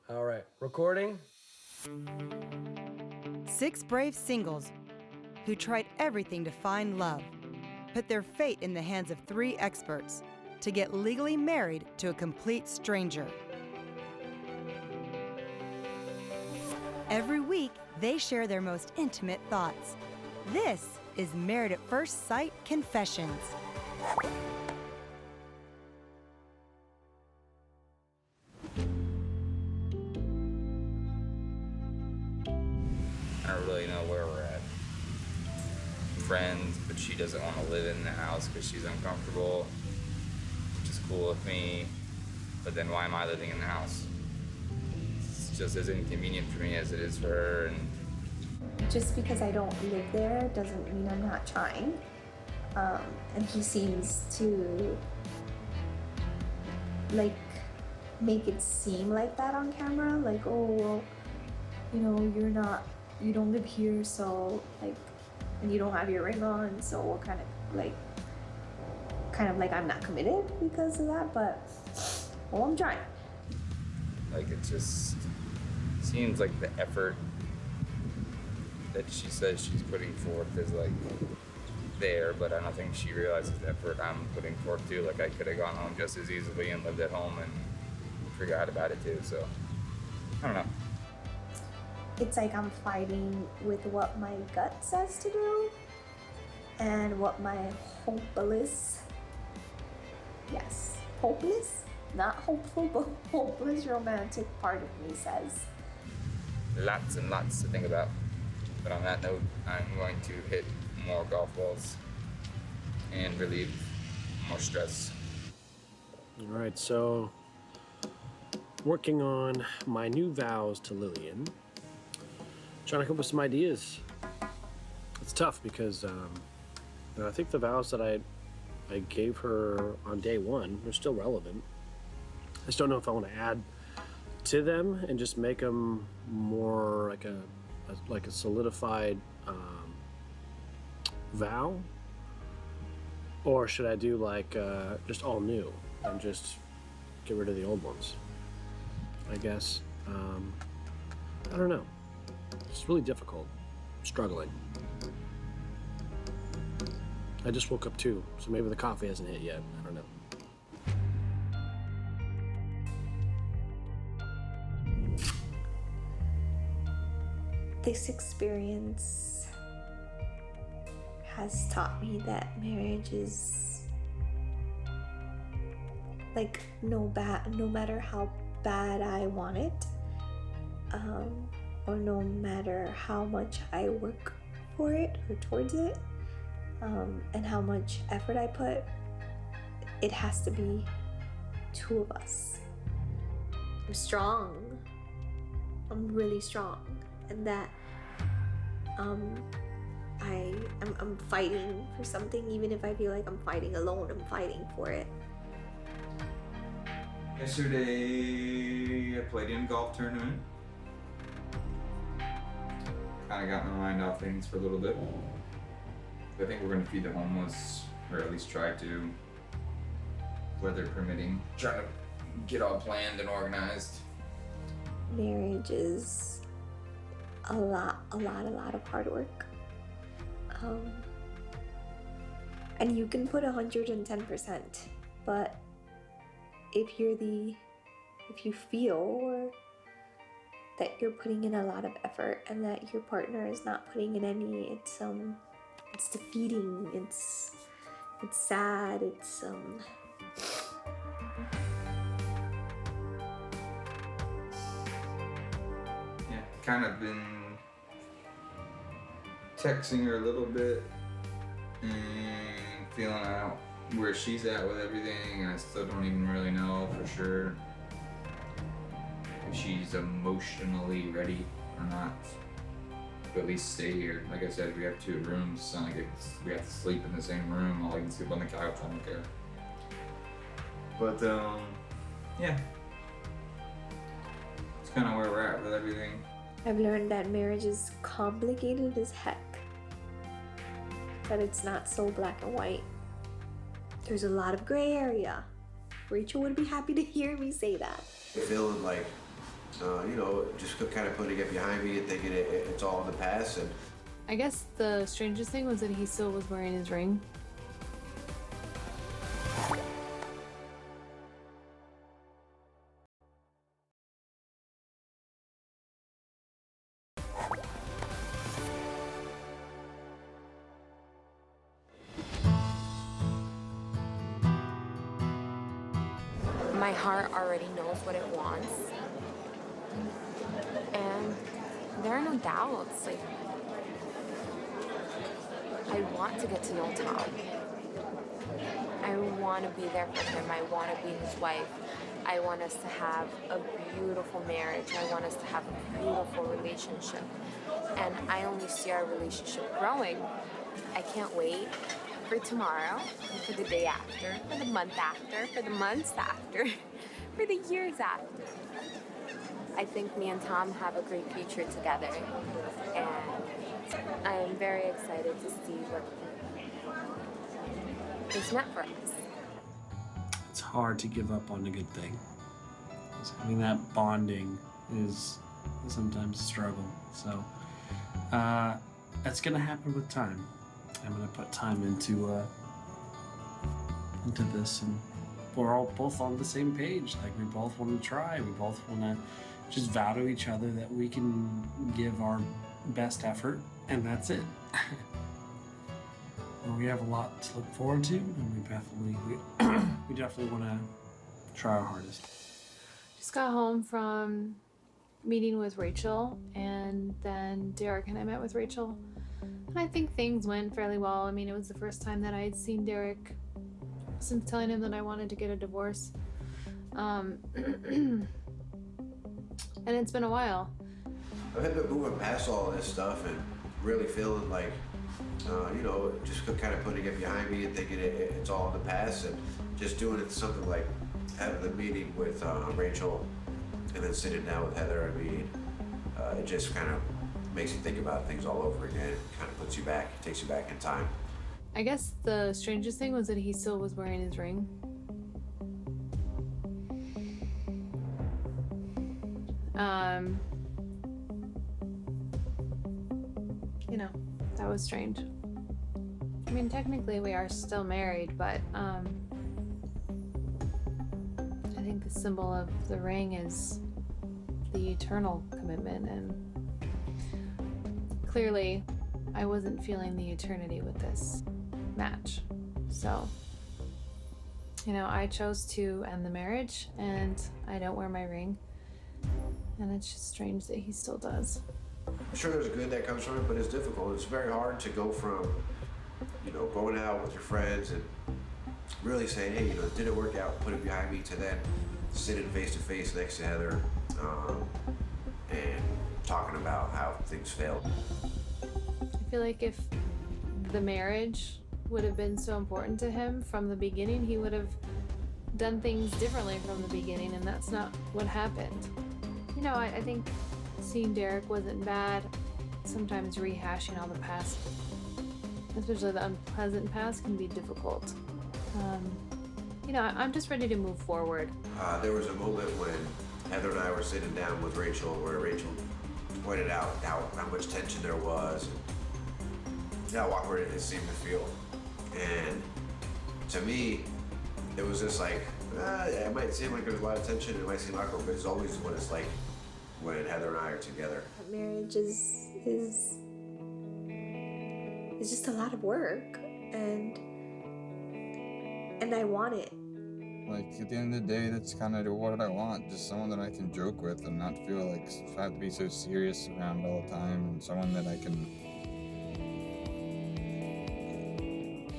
All right, recording. 6 brave singles who tried everything to find love, put their fate in the hands of 3 experts to get legally married to a complete stranger. Every week, they share their most intimate thoughts. This is Married at First Sight Confessions. I don't really know where we're at. Friends, but she doesn't want to live in the house because she's uncomfortable, which is cool with me. But then why am I living in the house? It's just as inconvenient for me as it is for her. And just because I don't live there doesn't mean I'm not trying. And he seems to make it seem like that on camera, like, oh, well, you don't live here, so and you don't have your ring on, so what kind of like I'm not committed because of that, but well, I'm trying. it just seems like the effort that she says she's putting forth is there, but I don't think she realizes the effort I'm putting forth too. I could have gone home just as easily and lived at home and forgot about it too, so I don't know. It's like I'm fighting with what my gut says to do and what my hopeless, not hopeful, but hopeless romantic part of me says. Lots and lots to think about. But on that note, I'm going to hit more golf balls and relieve more stress. All right, so working on my new vows to Lillian. Trying to come up with some ideas. It's tough because I think the vows that I gave her on day 1 are still relevant. I just don't know if I want to add to them and just make them more like a solidified vow, or should I do just all new and just get rid of the old ones? I guess I don't know. It's really difficult. I'm struggling. I just woke up too, so maybe the coffee hasn't hit yet. I don't know. This experience has taught me that marriage is no matter how bad I want it, or no matter how much I work for it or towards it, and how much effort I put, it has to be 2 of us. I'm strong. I'm really strong. And that I'm fighting for something, even if I feel like I'm fighting alone, I'm fighting for it. Yesterday, I played in a golf tournament. Kind of got my mind off things for a little bit. I think we're going to feed the homeless, or at least try to, weather permitting. Trying to get all planned and organized. Marriage is a lot of hard work. And you can put 110%, but if you feel that you're putting in a lot of effort and that your partner is not putting in any, it's defeating, it's sad, Yeah, kind of been texting her a little bit and feeling out where she's at with everything, and I still don't even really know for sure if she's emotionally ready or not to at least stay here. Like I said, we have 2 rooms. It's not like we have to sleep in the same room. All I can sleep on the couch. I don't care. But yeah, it's kind of where we're at with everything. I've learned that marriage is complicated as heck. That it's not so black and white. There's a lot of gray area. Rachel would be happy to hear me say that. I feel like just kind of putting it behind me and thinking it's all in the past. And I guess the strangest thing was that he still was wearing his ring. My heart already knows what it wants. And there are no doubts. Like, I want to get to know Tom. I want to be there for him. I want to be his wife. I want us to have a beautiful marriage. I want us to have a beautiful relationship. And I only see our relationship growing. I can't wait for tomorrow, for the day after, for the month after, for the months after, for the years after. I think me and Tom have a great future together, and I am very excited to see what is meant for us. It's hard to give up on a good thing. Having that bonding is sometimes a struggle. So that's gonna happen with time. I'm gonna put time into this, and we're all both on the same page. Like, we both want to try. We both want to just vow to each other that we can give our best effort, and that's it. Well, we have a lot to look forward to, and we definitely want to try our hardest. Just got home from meeting with Rachel, and then Derek and I met with Rachel. And I think things went fairly well. I mean, it was the first time that I had seen Derek since telling him that I wanted to get a divorce. And it's been a while. I've had been moving past all this stuff and really feeling like, just kind of putting it behind me and thinking it's all in the past, and just doing it something like having the meeting with Rachel and then sitting down with Heather. I mean, it just kind of makes you think about things all over again. It kind of puts you back, takes you back in time. I guess the strangest thing was that he still was wearing his ring. That was strange. I mean, technically we are still married, but I think the symbol of the ring is the eternal commitment, and clearly I wasn't feeling the eternity with this match. So, I chose to end the marriage, and I don't wear my ring, and it's just strange that he still does. I'm sure there's good that comes from it, but it's difficult. It's very hard to go from, going out with your friends and really saying, hey, it didn't work out, put it behind me, to then sitting face to face next to Heather and talking about how things failed. I feel like if the marriage would have been so important to him from the beginning, he would have done things differently from the beginning, and that's not what happened. I think seeing Derek wasn't bad. Sometimes rehashing all the past, especially the unpleasant past, can be difficult. I'm just ready to move forward. There was a moment when Heather and I were sitting down with Rachel where Rachel pointed out how much tension there was and how awkward it seemed to feel. And to me, it was just like, it might seem like there's a lot of tension, it might seem awkward, but it's always what it's like when Heather and I are together. Marriage is just a lot of work, and I want it. Like, at the end of the day, that's kind of what I want. Just someone that I can joke with and not feel like I have to be so serious around all the time, and someone that I can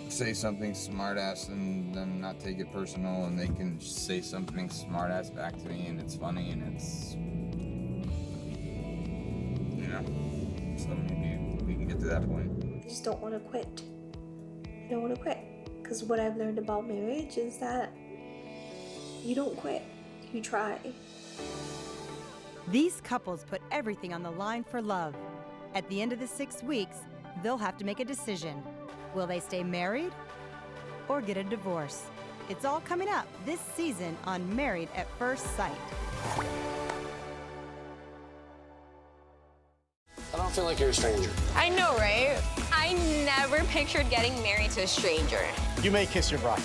say something smart-ass and then not take it personal, and they can say something smart-ass back to me, and it's funny, and it's, so maybe we can get to that point. I just don't want to quit. I don't want to quit, because what I've learned about marriage is that you don't quit, you try. These couples put everything on the line for love. At the end of the 6 weeks, they'll have to make a decision. Will they stay married or get a divorce? It's all coming up this season on Married at First Sight. acting like you're a stranger. I know, right? I never pictured getting married to a stranger. You may kiss your bride.